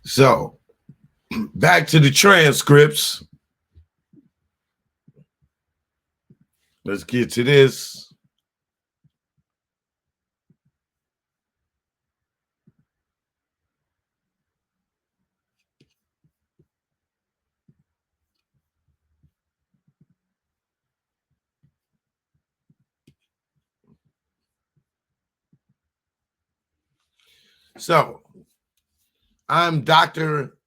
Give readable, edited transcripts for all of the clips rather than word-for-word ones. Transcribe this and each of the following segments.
So back to the transcripts. Let's get to this. So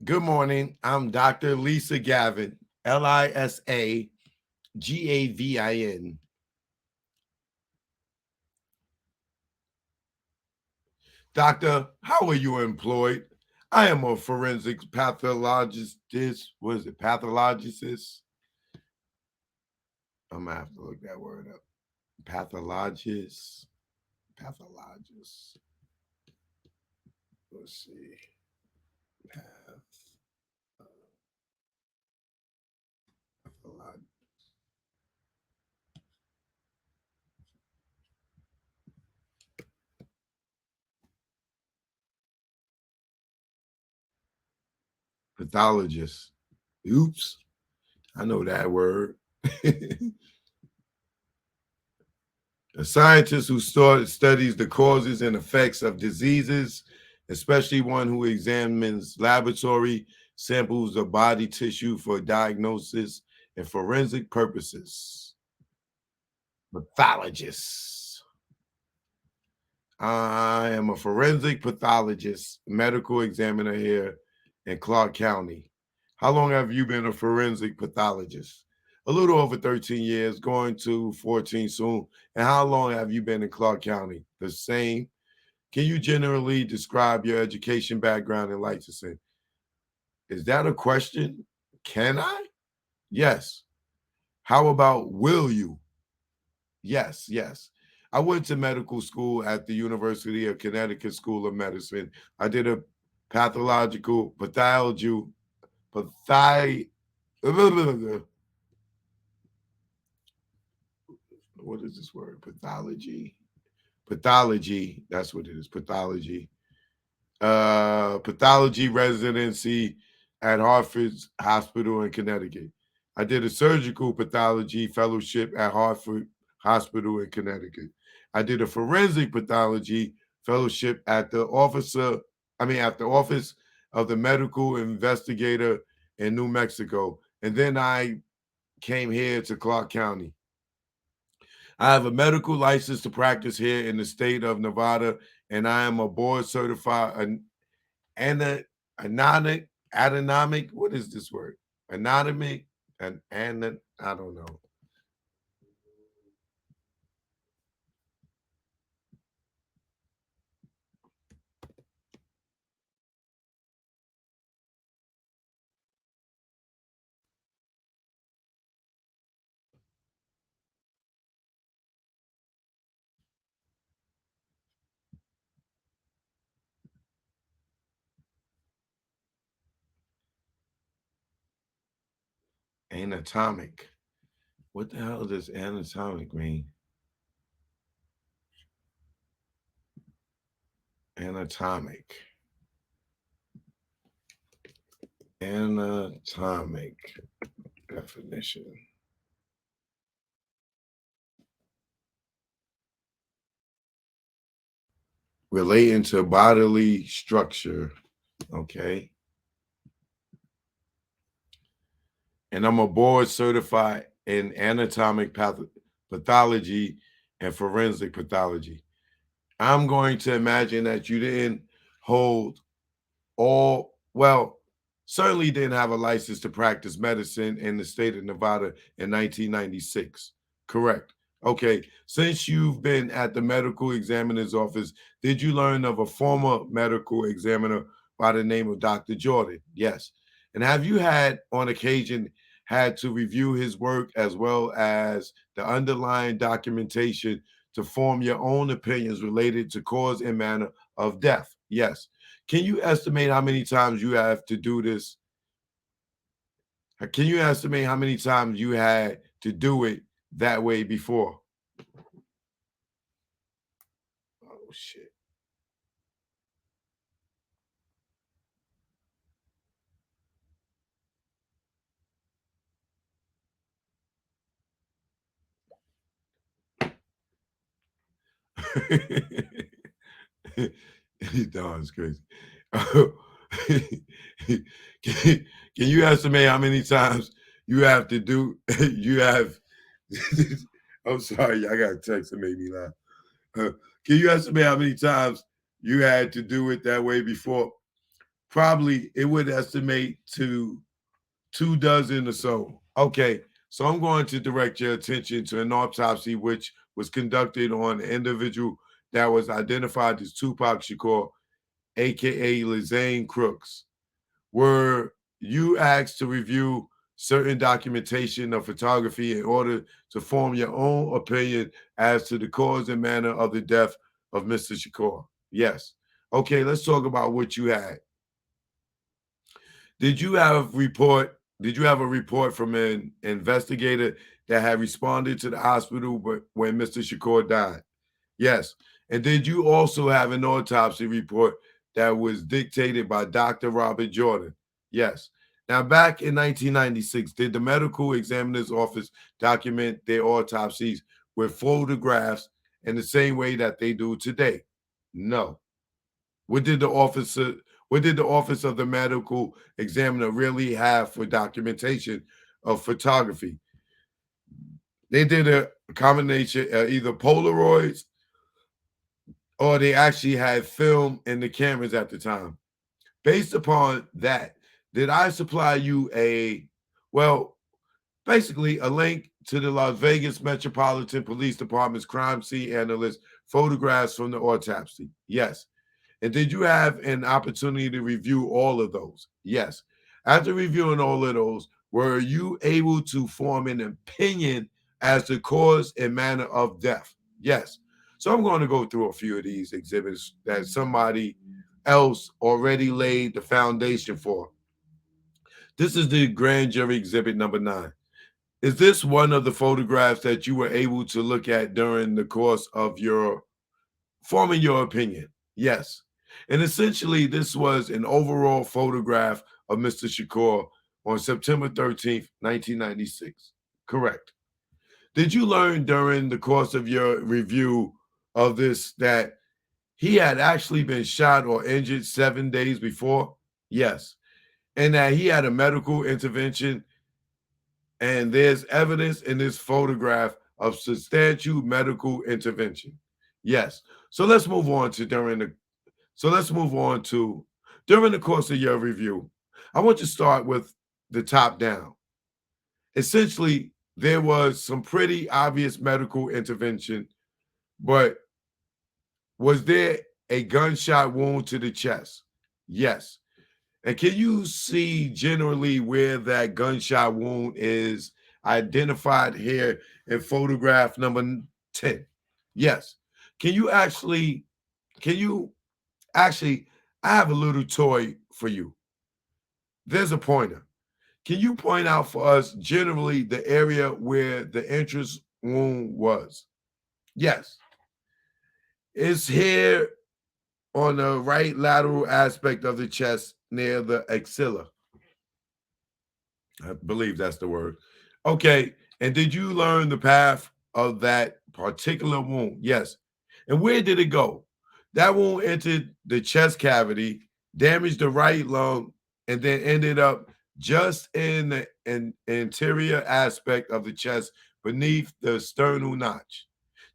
good morning. I'm Dr. Lisa Gavin, Lisagavin. Doctor, how are you employed? I am a forensic pathologist. What is it? Pathologist? I'm going to have to look that word up. Pathologist. Pathologist. Let's see. Pathologist. Pathologist. Oops. I know that word. A scientist who studies the causes and effects of diseases, especially one who examines laboratory samples of body tissue for diagnosis and forensic purposes. Pathologist. I am a forensic pathologist, medical examiner here in Clark County. How long have you been a forensic pathologist? A little over 13 years, going to 14 soon. And how long have you been in Clark County? The same. Can you generally describe your education background and licensing? Is that a question? Can I? Yes. How about will you? Yes, yes. I went to medical school at the University of Connecticut School of Medicine. I did a pathology, pathi, what is this word? Pathology. That's what it is. Pathology. Pathology residency at Hartford's Hospital in Connecticut. I did a surgical pathology fellowship at Hartford Hospital in Connecticut. I did a forensic pathology fellowship at the office of the medical investigator in New Mexico. And then I came here to Clark County. I have a medical license to practice here in the state of Nevada, and I am a board certified anatomic. What is this word? Anatomic and I don't know. Anatomic. What the hell does anatomic mean? Anatomic. Anatomic definition. Relating to bodily structure. Okay. And I'm a board certified in anatomic pathology and forensic pathology. I'm going to imagine that you didn't hold certainly didn't have a license to practice medicine in the state of Nevada in 1996. Correct. Okay. Since you've been at the medical examiner's office, did you learn of a former medical examiner by the name of Dr. Jordan? Yes. And have you on occasion, had to review his work as well as the underlying documentation to form your own opinions related to cause and manner of death? Yes. Can you estimate how many times you have to do this? Can you estimate how many times you had to do it that way before? Oh, shit. Don's crazy. Can you estimate how many times you have to do? You have. I'm sorry, I got a text that made me laugh. Uh, can you estimate how many times you had to do it that way before? Probably it would estimate to 2 dozen or so. Okay, so I'm going to direct your attention to an autopsy which was conducted on an individual that was identified as Tupac Shakur, aka Lizane Crooks. Were you asked to review certain documentation of photography in order to form your own opinion as to the cause and manner of the death of Mr. Shakur? Yes. Okay, let's talk about what you had. Did you have report? Did you have a report from an investigator that had responded to the hospital when Mr. Shakur died? Yes. And did you also have an autopsy report that was dictated by Dr. Robert Jordan? Yes. Now, back in 1996, did the medical examiner's office document their autopsies with photographs in the same way that they do today? No. What did the officer what did the office of the medical examiner really have for documentation of photography? They did a combination either Polaroids or they actually had film in the cameras at the time. Based upon that, did I supply you well, basically a link to the Las Vegas Metropolitan Police Department's crime scene analyst photographs from the autopsy? Yes. And did you have an opportunity to review all of those? Yes. After reviewing all of those, were you able to form an opinion as to cause and manner of death? Yes. So I'm going to go through a few of these exhibits that somebody else already laid the foundation for. This is the grand jury exhibit number 9. Is this one of the photographs that you were able to look at during the course of your forming your opinion? Yes. And essentially, this was an overall photograph of Mr. Shakur on September 13th, 1996. Correct. Did you learn during the course of your review of this that he had actually been shot or injured 7 days before? Yes. And that he had a medical intervention, and there's evidence in this photograph of substantial medical intervention. Yes. So let's move on to during the course of your review. I want to start with the top down. Essentially, there was some pretty obvious medical intervention, but was there a gunshot wound to the chest? Yes. And can you see generally where that gunshot wound is identified here in photograph number 10? Yes. Can you actually, can you actually, I have a little toy for you. There's a pointer. Can you point out for us generally the area where the entrance wound was? Yes. It's here on the right lateral aspect of the chest near the axilla. I believe that's the word. Okay. And did you learn the path of that particular wound? Yes. And where did it go? That wound entered the chest cavity, damaged the right lung, and then ended up just in the anterior aspect of the chest beneath the sternal notch.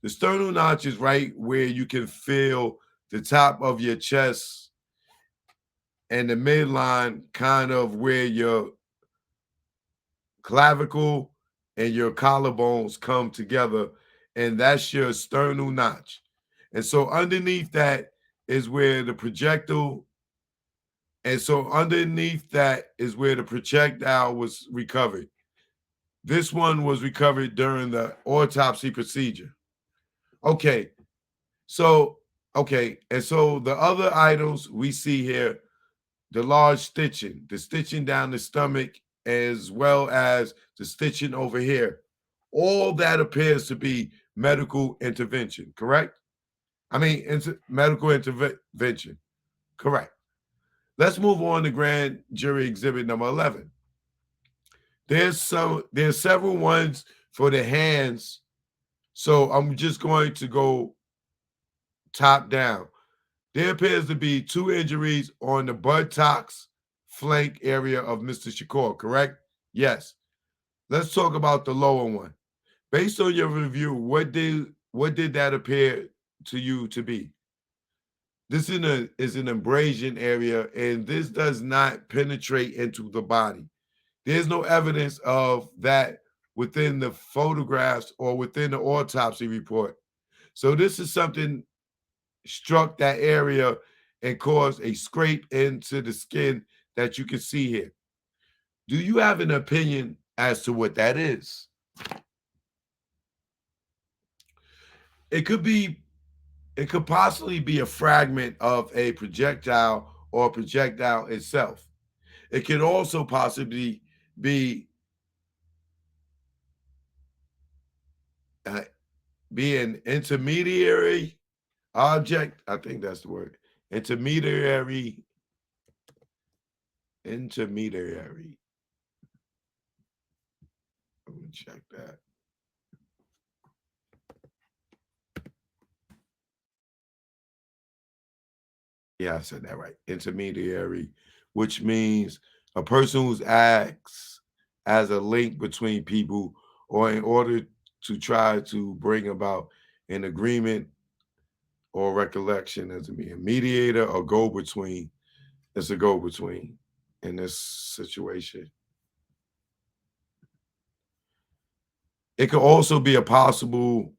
The sternal notch is right where you can feel the top of your chest and the midline, kind of where your clavicle and your collarbones come together, and that's your sternal notch. And so underneath that is where the projectile, and so underneath that is where the projectile was recovered. This one was recovered during the autopsy procedure. Okay, so and so the other items we see here, the large stitching, the stitching down the stomach, as well as the stitching over here. All that appears to be medical intervention, correct? I mean, medical intervention, correct. Let's move on to grand jury exhibit number 11. There's several ones for the hands. So I'm just going to go top down. There appears to be 2 injuries on the buttocks flank area of Mr. Shakur, correct? Yes. Let's talk about the lower one. Based on your review, what did that appear to you to be? This is an abrasion area, and this does not penetrate into the body. There's no evidence of that within the photographs or within the autopsy report. So this is something struck that area and caused a scrape into the skin that you can see here. Do you have an opinion as to what that is? It could be, it could possibly be a fragment of a projectile or projectile itself. It could also possibly be uh, be an intermediary object. I think that's the word. Intermediary. Intermediary. Let me check that. Yeah, I said that right. Intermediary, which means a person who acts as a link between people or in order to try to bring about an agreement or recollection as a mediator or go between. It's a go between in this situation. It could also be a possible.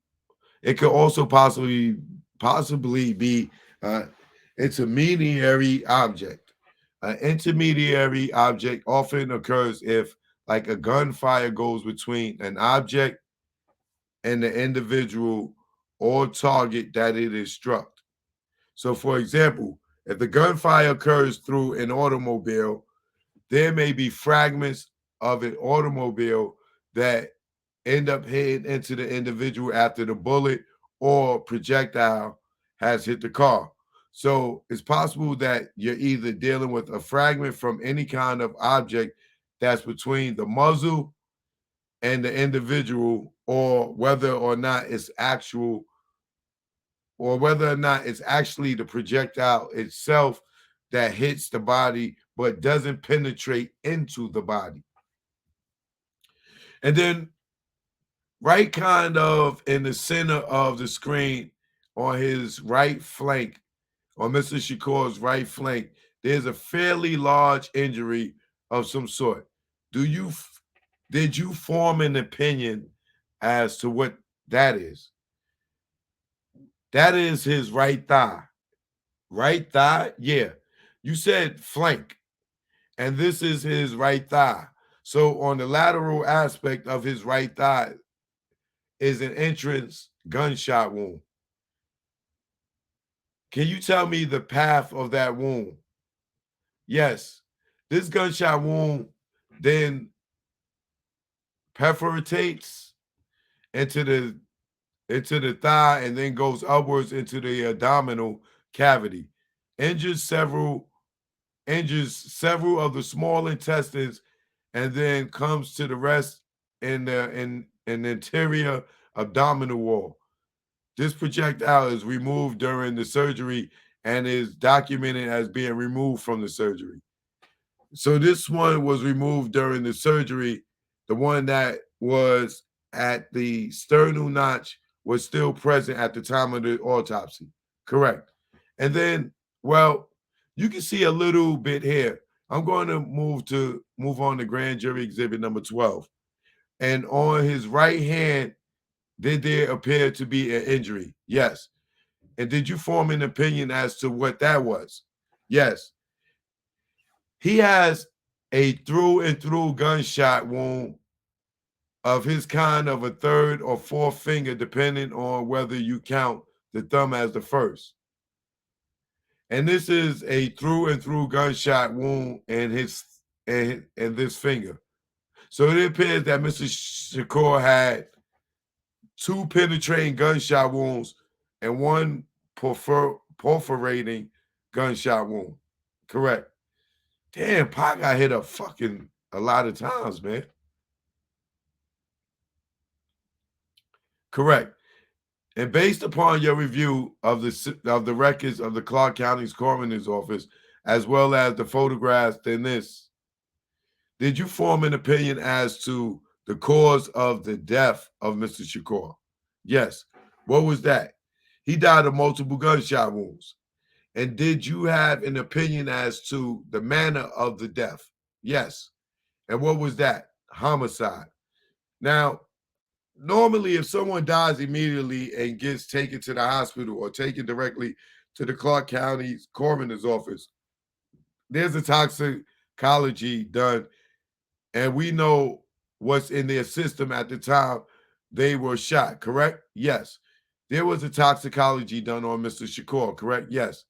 It could also possibly be an intermediary object. An intermediary object often occurs if, like, a gunfire goes between an object and the individual or target that it is struck. So, for example, if the gunfire occurs through an automobile, there may be fragments of an automobile that end up hitting into the individual after the bullet or projectile has hit the car. So it's possible that you're either dealing with a fragment from any kind of object that's between the muzzle and the individual, or whether or not it's actual, or whether or not it's actually the projectile itself that hits the body but doesn't penetrate into the body. And then right kind of in the center of the screen on his right flank, on Mr. Shakur's right flank, there's a fairly large injury of some sort. Do you did you form an opinion as to what that is? That is his right thigh. Right thigh? Yeah. You said flank, and this is his right thigh. So on the lateral aspect of his right thigh is an entrance gunshot wound. Can you tell me the path of that wound? Yes. This gunshot wound then perforates into the thigh and then goes upwards into the abdominal cavity. Injures several injures several of the small intestines and then comes to the rest in the interior abdominal wall. This projectile is removed during the surgery and is documented as being removed from the surgery. So this one was removed during the surgery. The one that was at the sternal notch was still present at the time of the autopsy. Correct. And then, well, you can see a little bit here. I'm going to move on to grand jury exhibit number 12. And on his right hand, did there appear to be an injury? Yes. And did you form an opinion as to what that was? Yes. He has a through and through gunshot wound of his kind of a third or fourth finger, depending on whether you count the thumb as the first. And this is a through and through gunshot wound in his in this finger. So it appears that Mr. Shakur had two penetrating gunshot wounds and one perforating gunshot wound. Correct. Damn, Pac got hit up fucking a lot of times, man. Correct. And based upon your review of the records of the Clark County's coroner's office, as well as the photographs in this, did you form an opinion as to the cause of the death of Mr. Shakur? Yes. What was that? He died of multiple gunshot wounds. And did you have an opinion as to the manner of the death? Yes. And what was that? Homicide. Now, normally, if someone dies immediately and gets taken to the hospital or taken directly to the Clark County coroner's office, there's a toxicology done, and we know what's in their system at the time they were shot, correct? Yes. There was a toxicology done on Mr. Shakur, correct? Yes.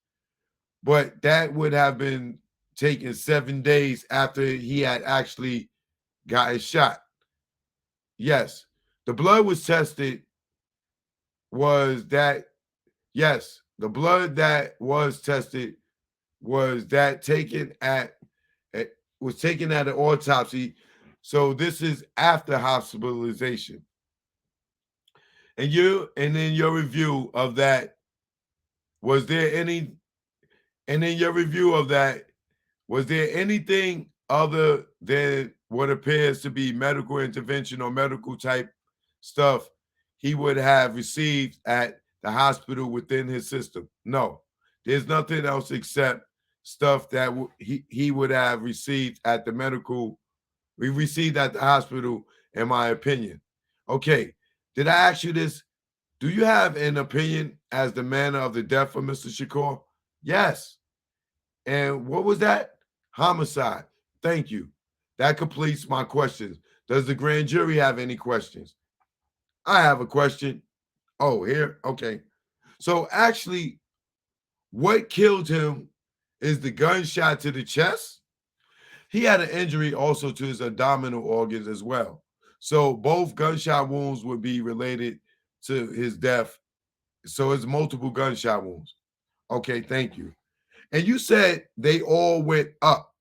But that would have been taken 7 days after he had actually gotten shot. Yes. The blood was tested. Was that, yes, the blood that was tested was that taken at was taken at an autopsy. So this is after hospitalization. And in your review of that, was there any and in your review of that, was there anything other than what appears to be medical intervention or medical type stuff he would have received at the hospital within his system? No, there's nothing else except stuff that he would have received at the medical, we received at the hospital, in my opinion. Okay, did I ask you this? Do you have an opinion as the manner of the death of Mr. Shakur? Yes. And what was that? Homicide. Thank you. That completes my questions. Does the grand jury have any questions? I have a question. Oh, here? Okay. So actually, what killed him is the gunshot to the chest. He had an injury also to his abdominal organs as well. So both gunshot wounds would be related to his death. So it's multiple gunshot wounds. Okay, thank you. And you said they all went up.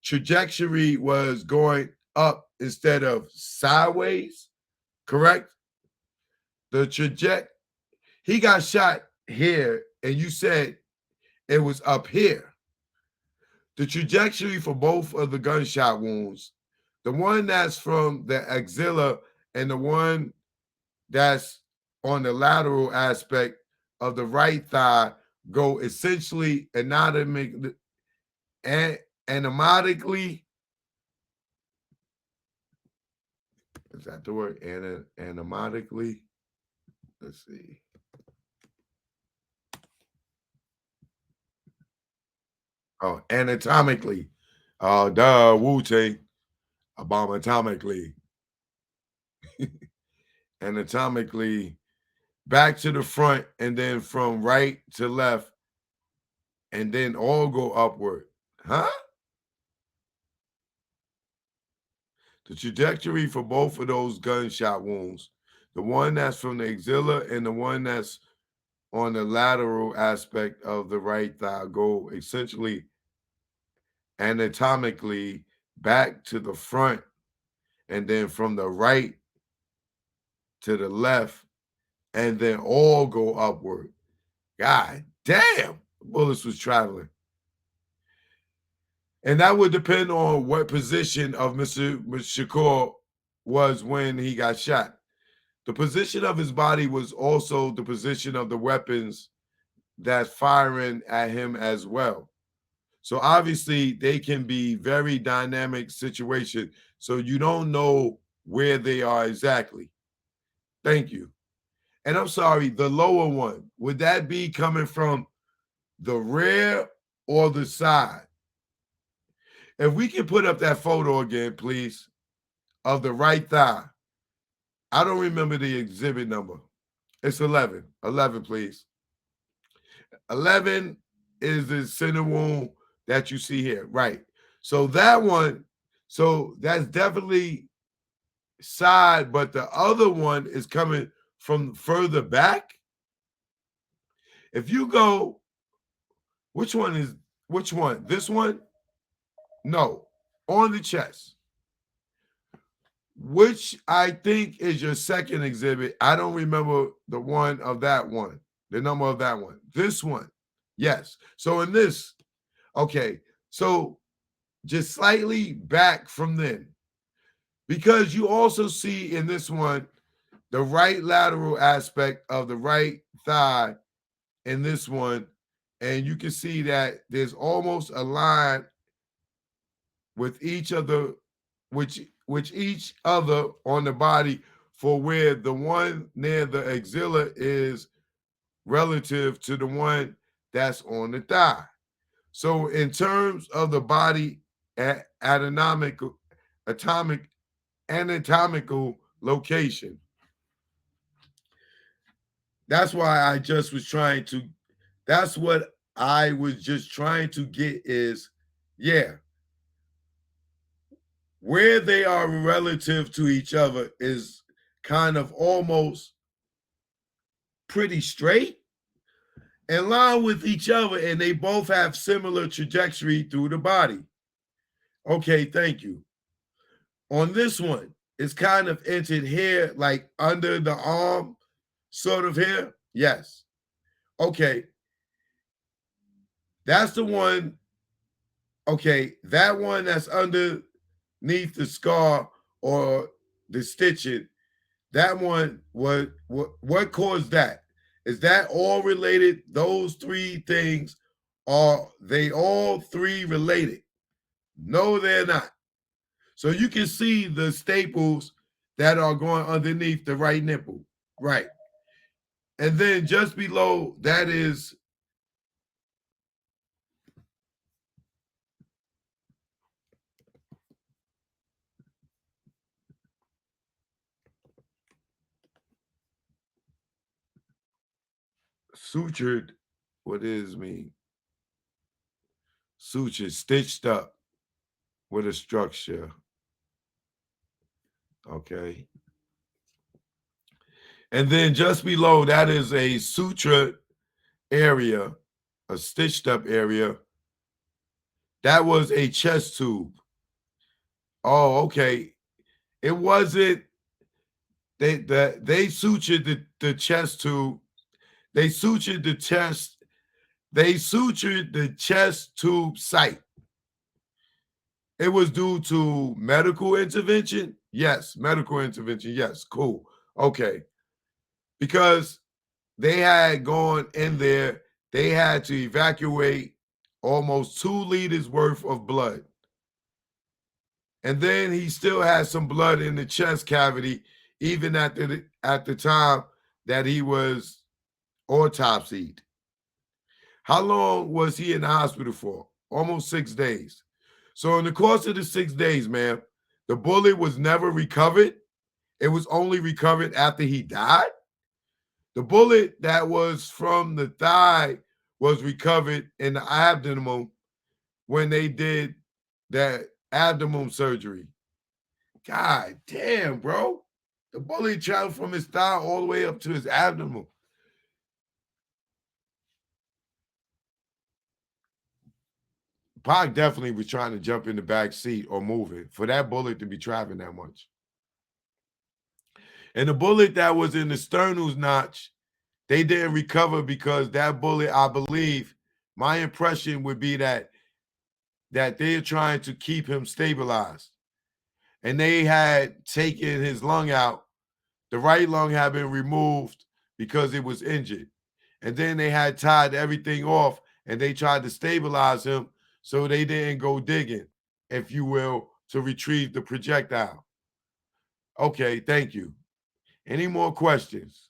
Trajectory was going up instead of sideways, correct? The trajectory, he got shot here, and you said it was up here. The trajectory for both of the gunshot wounds, the one that's from the axilla and the one that's on the lateral aspect of the right thigh, go essentially anatomically. Is that the word? Anatomically? Let's see. Oh, anatomically. Duh, Wu-Tang. Abomatomically. Anatomically. Back to the front, and then from right to left, and then all go upward. Huh? The trajectory for both of those gunshot wounds, the one that's from the axilla and the one that's on the lateral aspect of the right thigh, go essentially anatomically back to the front, and then from the right to the left, and then all go upward. God damn, bullets was traveling. And that would depend on what position of Mr. Shakur was when he got shot. The position of his body was also the position of the weapons that's firing at him as well. So obviously they can be very dynamic situations. So you don't know where they are exactly. Thank you. And I'm sorry, the lower one, would that be coming from the rear or the side? If we can put up that photo again, please, of the right thigh. I don't remember the exhibit number. It's 11. 11, please. 11 is the center wound that you see here. Right. So that one, so that's definitely side, but the other one is coming from further back. If you go, which one? This one? No, on the chest. which I think is your second exhibit. I don't remember the one of that one, the number of that one. This one, yes. So in this, okay, so just slightly back from then, because you also see in this one the right lateral aspect of the right thigh in this one, and you can see that there's almost a line with each of the which each other on the body for where the one near the axilla is relative to the one that's on the thigh. So in terms of the body anatomical location, that's why I just was trying to, that's what I was just trying to get is, yeah, where they are relative to each other is kind of almost pretty straight in line with each other, and they both have similar trajectory through the body. Okay, thank you. On this one, it's kind of entered here, like under the arm, sort of here. Yes. Okay. That's the one. Okay, that one that's underneath the scar or the stitching. That one, what caused that? Is that all related? Those three things, are they all three related? No, they're not. So you can see the staples that are going underneath the right nipple. Right. And then just below that is sutured. What is mean? Sutured, stitched up with a structure. Okay. And then just below that is a sutured area, a stitched up area. That was a chest tube. Oh, okay. It wasn't they sutured the chest tube. They sutured the chest. They sutured the chest tube site. It was due to medical intervention. Yes, medical intervention. Yes, cool. Okay. Because they had gone in there, they had to evacuate almost 2 liters worth of blood. And then he still had some blood in the chest cavity, even at the time that he was autopsied. How long was he in the hospital for? Almost 6 days. So in the course of the 6 days, man, the bullet was never recovered. It was only recovered after he died. The bullet that was from the thigh was recovered in the abdomen when they did that abdomen surgery. God damn, bro. The bullet traveled from his thigh all the way up to his abdomen. Pac definitely was trying to jump in the back seat or move it for that bullet to be traveling that much. And the bullet that was in the sternus notch, they didn't recover because that bullet, I believe, my impression would be that they're trying to keep him stabilized. And they had taken his lung out. The right lung had been removed because it was injured. And then they had tied everything off and they tried to stabilize him so they didn't go digging, if you will, to retrieve the projectile. Okay, thank you. Any more questions?